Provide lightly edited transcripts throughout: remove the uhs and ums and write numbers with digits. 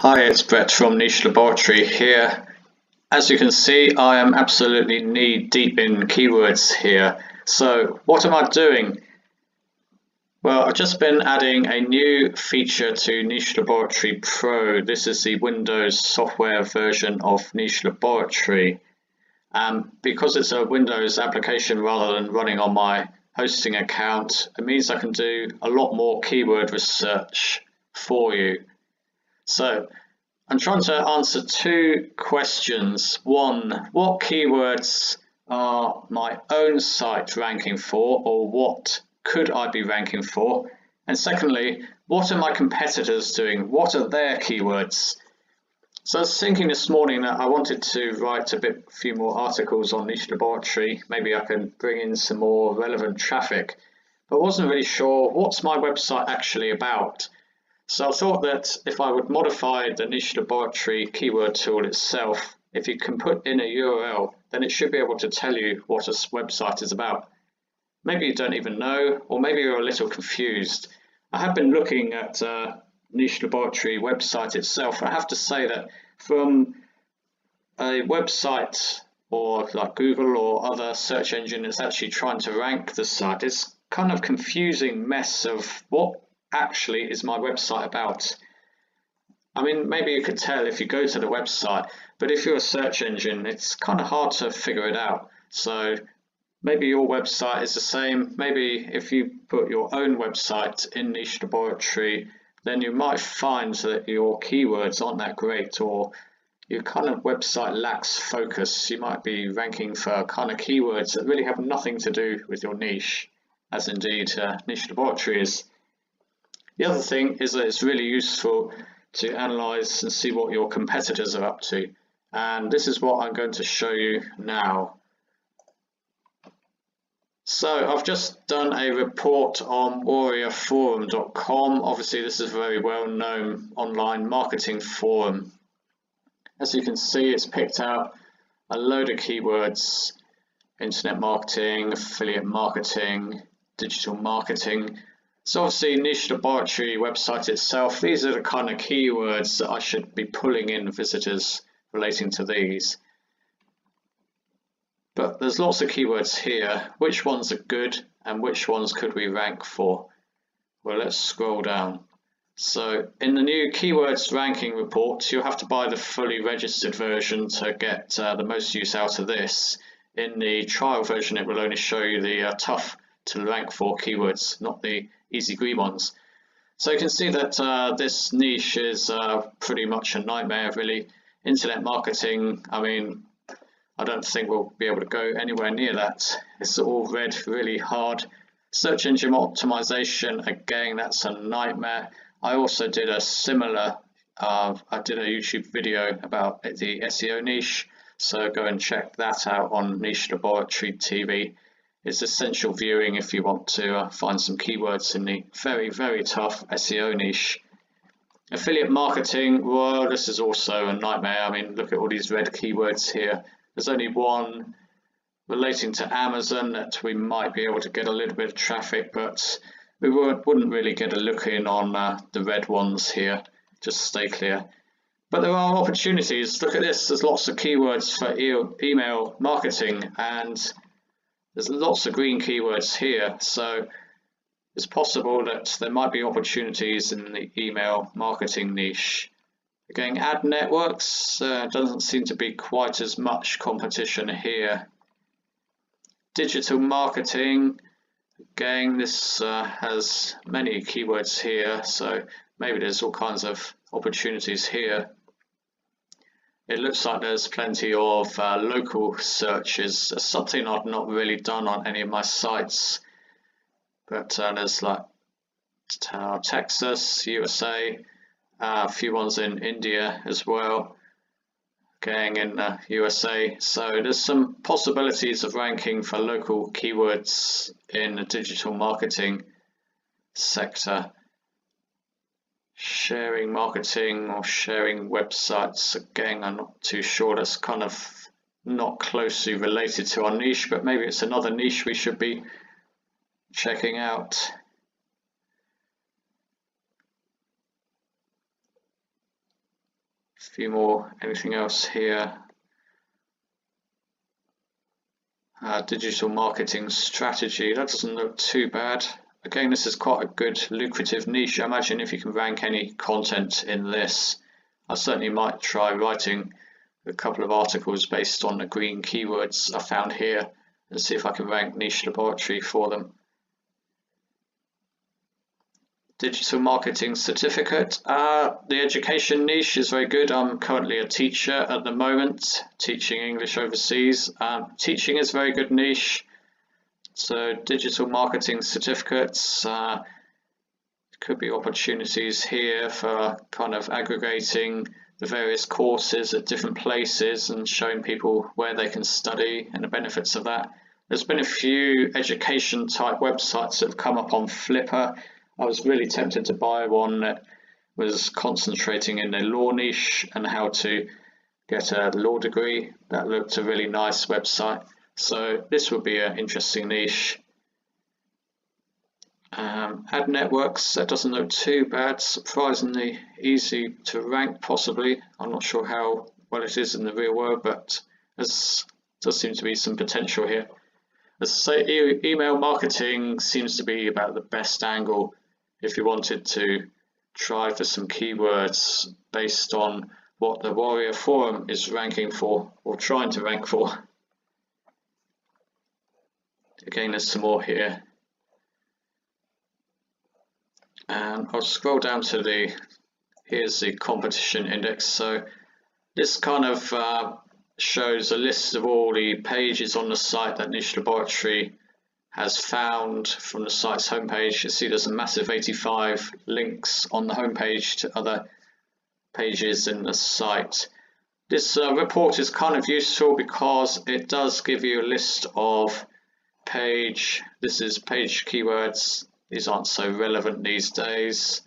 Hi, it's Brett from Niche Laboratory here. As you can see, I am absolutely knee-deep in keywords here. So what am I doing? Well, I've just been adding a new feature to Niche Laboratory Pro. This is the Windows software version of Niche Laboratory. Because it's a Windows application rather than running on my hosting account, it means I can do a lot more keyword research for you. So I'm trying to answer two questions. One, what keywords are my own site ranking for, or what could I be ranking for? And secondly, what are my competitors doing? What are their keywords? So I was thinking this morning that I wanted to write a few more articles on Niche Laboratory. Maybe I can bring in some more relevant traffic, but I wasn't really sure what's my website actually about. So I thought that if I would modify the Niche Laboratory keyword tool itself, if you can put in a URL, then it should be able to tell you what a website is about. Maybe you don't even know, or maybe you're a little confused. I have been looking at Niche Laboratory website itself. I have to say that from a website or like Google or other search engine that's actually trying to rank the site, it's kind of confusing mess of what actually is my website about. I mean, maybe you could tell if you go to the website, but if you're a search engine, it's kind of hard to figure it out. So maybe your website is the same. Maybe if you put your own website in Niche Laboratory, then you might find that your keywords aren't that great, or your kind of website lacks focus. You might be ranking for kind of keywords that really have nothing to do with your niche, as indeed Niche Laboratory is. The other thing is that it's really useful to analyze and see what your competitors are up to. And this is what I'm going to show you now. So I've just done a report on warriorforum.com. Obviously, this is a very well-known online marketing forum. As you can see, it's picked out a load of keywords: internet marketing, affiliate marketing, digital marketing. So obviously Niche Laboratory website itself, these are the kind of keywords that I should be pulling in visitors relating to these. But there's lots of keywords here. Which ones are good and which ones could we rank for? Well, let's scroll down. So in the new keywords ranking report, you'll have to buy the fully registered version to get the most use out of this. In the trial version, it will only show you the tough to rank for keywords, not the easy green ones. So you can see that this niche is pretty much a nightmare, really. Internet marketing, I mean, I don't think we'll be able to go anywhere near that. It's all read really hard. Search engine optimization, again, that's a nightmare. I also did a similar, I did a YouTube video about the SEO niche, so go and check that out on Niche Laboratory TV. It's essential viewing if you want to find some keywords in the very, very tough SEO niche. Affiliate marketing, well, this is also a nightmare. I mean, look at all these red keywords here. There's only one relating to Amazon that we might be able to get a little bit of traffic, but we wouldn't really get a look in on the red ones here. Just stay clear. But there are opportunities. Look at this. There's lots of keywords for email marketing, and there's lots of green keywords here, so it's possible that there might be opportunities in the email marketing niche. Again, ad networks, doesn't seem to be quite as much competition here. Digital marketing, again, this has many keywords here, so maybe there's all kinds of opportunities here. It looks like there's plenty of local searches, something I've not really done on any of my sites, but there's like Texas, USA, a few ones in India as well, going in USA. So there's some possibilities of ranking for local keywords in the digital marketing sector. Sharing marketing or sharing websites, again, I'm not too sure. That's kind of not closely related to our niche, but maybe it's another niche we should be checking out. few more. Anything else here? Digital marketing strategy. That doesn't look too bad. Again, this is quite a good lucrative niche. I imagine if you can rank any content in this, I certainly might try writing a couple of articles based on the green keywords I found here and see if I can rank niche laboratory for them. Digital marketing certificate. The education niche is very good. I'm currently a teacher at the moment, teaching English overseas. Teaching is a very good niche. So digital marketing certificates, could be opportunities here for kind of aggregating the various courses at different places and showing people where they can study and the benefits of that. There's been a few education type websites that have come up on Flipper. I was really tempted to buy one that was concentrating in the law niche and how to get a law degree. That looked a really nice website. So this would be an interesting niche. Ad networks, that doesn't look too bad, surprisingly easy to rank possibly. I'm not sure how well it is in the real world, but there does seem to be some potential here. As I say, email marketing seems to be about the best angle if you wanted to try for some keywords based on what the Warrior Forum is ranking for or trying to rank for. Again, there's some more here. And I'll scroll down to here's the competition index. So this kind of shows a list of all the pages on the site that Niche Laboratory has found from the site's homepage. You see there's a massive 85 links on the homepage to other pages in the site. This report is kind of useful because it does give you a list of page keywords. These aren't so relevant these days.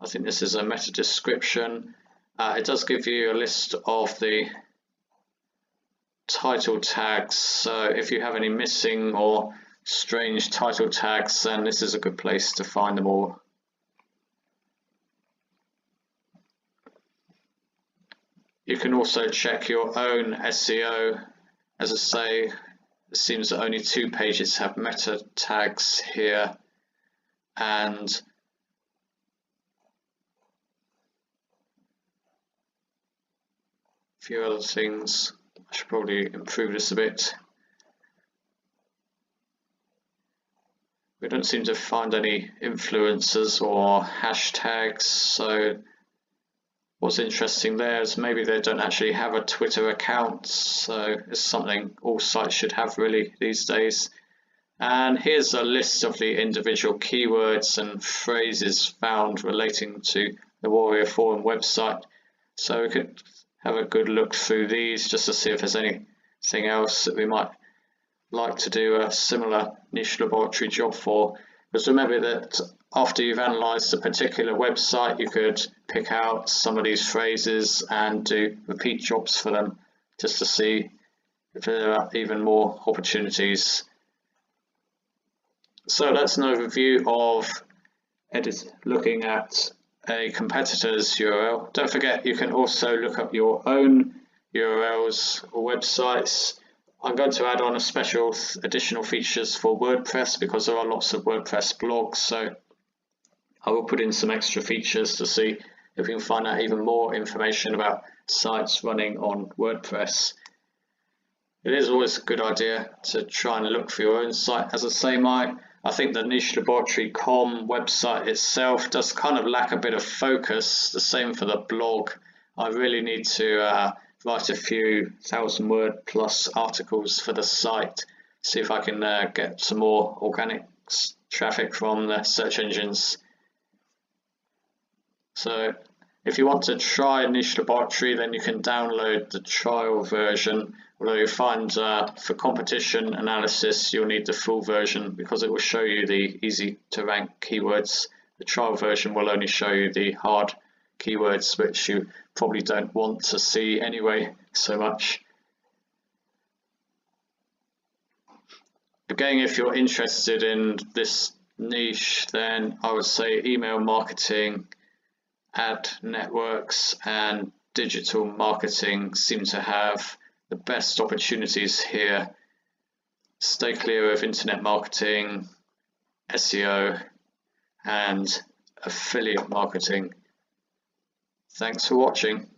I think this is a meta description. It does give you a list of the title tags. So if you have any missing or strange title tags, then this is a good place to find them all. You can also check your own SEO. As I say, it seems that only 2 pages have meta tags here, and a few other things. I should probably improve this a bit. We don't seem to find any influencers or hashtags, so what's interesting there is maybe they don't actually have a Twitter account, so it's something all sites should have really these days. And here's a list of the individual keywords and phrases found relating to the Warrior Forum website. So we could have a good look through these just to see if there's anything else that we might like to do a similar niche laboratory job for. Because remember that after you've analysed a particular website, you could pick out some of these phrases and do repeat jobs for them just to see if there are even more opportunities. So that's an overview of looking at a competitor's URL. Don't forget you can also look up your own URLs or websites. I'm going to add on a special additional features for WordPress because there are lots of WordPress blogs, so I will put in some extra features to see if we can find out even more information about sites running on WordPress. It is always a good idea to try and look for your own site. As I say, I think the Niche Laboratory.com website itself does kind of lack a bit of focus. The same for the blog. I really need to write a few 1,000-word plus articles for the site, see if I can get some more organic traffic from the search engines. So if you want to try Niche Laboratory, then you can download the trial version, although you find for competition analysis you'll need the full version because it will show you the easy to rank keywords. The trial version will only show you the hard keywords which you probably don't want to see anyway so much. Again, if you're interested in this niche, then I would say email marketing ad networks and digital marketing seem to have the best opportunities here. Stay clear of internet marketing, SEO, and affiliate marketing. Thanks for watching.